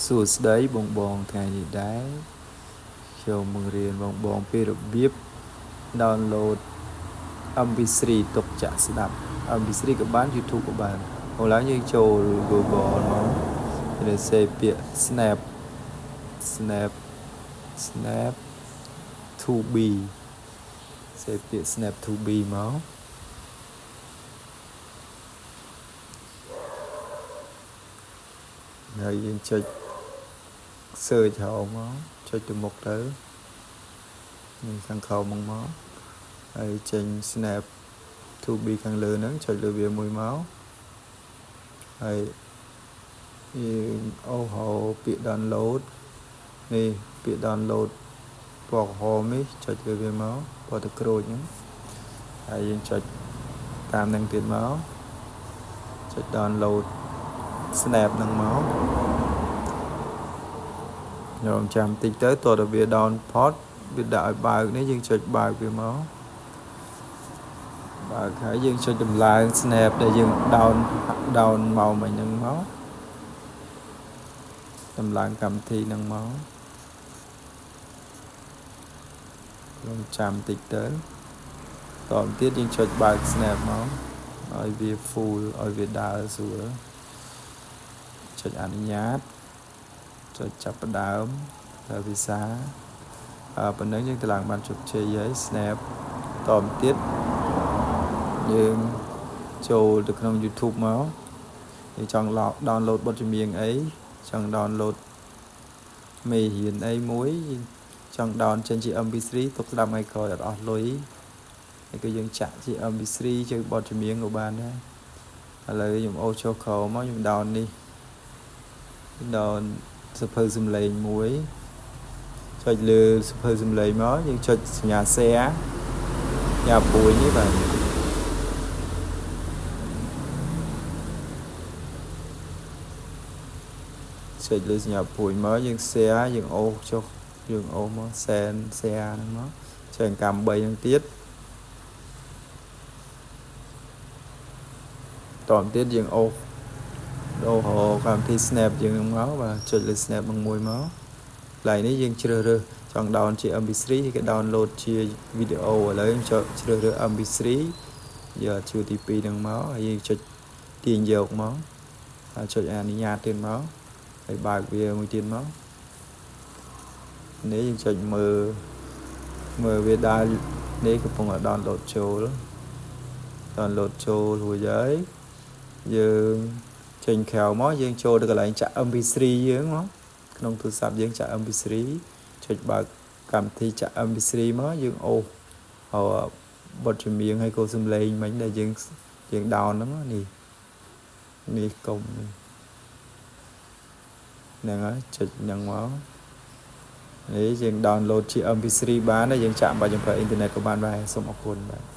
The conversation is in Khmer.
សួស្តីបងថ្ងៃនេះដែរចូលមករៀនបងពីរបៀប download MP3 ទុកចាក់ស្ដាប់ MP3 ក៏បាន YouTube ក៏បានឥឡូវយើងចូល Google មកគេសេពាក្យ Snap 2B សេពាក្យ Snap 2B មកហើយយើងចុច search ហៅមកចុចទៅមុខទៅនឹងខាងក្រោមមកហើយចេញ Snap 2B ខាងលើហ្នឹងចុចលើវាមួយមកហើយយើងអូហៅពាក្យ download នេះពាក្យ download ពណ៌ក្រហមនេះចុចលើវាមកពណ៌ទឹកក្រូចហ្នឹងហើយយើងចុចតាមនឹងទៀតមកចុច download Snap ហ្នឹងមកញោមចាំតិចទៅតើវា download វាដាក់ឲ្យបើកនេះយើងចុចបើកវាមកបើកហើយយើងចុចតម្លើង Snap ដែលយើង down មកមិញហ្នឹងមកតម្លើងកម្មវិធីហ្នឹងមកញោមចាំតិចទៅតទៅទៀតយើងចុចបើក Snap មកឲ្យវា full ឲ្យវាដើរស្រួលចុចអនុញ្ញាតចុចចាប់ផ្ដើមហើយភាសាប៉ុណ្ណឹងយើងទៅឡើងបានជោគជ័យហើយ Snap តទៅទៀតយើងចូលទៅក្នុង YouTube មកយើងចង់ download បទចម្រៀងអីចង់ download មេរៀនអីមួយចង់ down ចេញជា MP3 ទុកស្ដាប់ថ្ងៃក្រោយអត់អស់លុយហើយក៏យើងចាក់ជា MP3 ជាបទចម្រៀងក៏បានដែរឥឡូវខ្ញុំអូសចូលក្រោមមកខ្ញុំ down នេះ down សភៅសំឡេងមួយចុចលើសភៅសំឡេងមកយើងចុចសញ្ញា share ញ៉ាពួយនេះបាទចុចលើសញ្ញាពួយមកយើង share យើងអូសចុះយើងអូសមក share ហ្នឹងមកចុចកម្ម3ហ្នឹងទៀតតទៅទៀតយើងអូសកម្មវិធី Snap យើងហ្នឹងមកបាទចុចលើ Snap ហ្នឹងមួយមកកន្លែងនេះយើងជ្រើសរើសចង់ down ជា MP3 ឬក៏ download ជាវីដេអូឥឡូវខ្ញុំចុចជ្រើសរើស MP3 យកជួរទី2ហ្នឹងមកហើយយើងចុចទាញយកមកហើយចុចអនុញ្ញាតទៀតមកហើយបើកវាមួយទៀតមកនេះយើងចុចមើលវាដើរនេះកំពុងតែ download ចូលរួចហើយយើងចេញក្រៅមកយើងចូលទៅកន្លែងចាក់ MP3 យើងមកក្នុងទូរស័ព្ទយើងចាក់ MP3 ចុចបើកកម្មវិធីចាក់ MP3 មកយើងអូសបទចម្រៀងហើយកូសំឡេងមិញដែលយើង down ហ្នឹងនេះកុំហ្នឹងហើយចុចហ្នឹងមកនេះយើង download ជា MP3 បានហើយយើងចាក់បាច់ចំប្រើអ៊ីនធឺណិតក៏បានដែរសូមអរគុណបាទ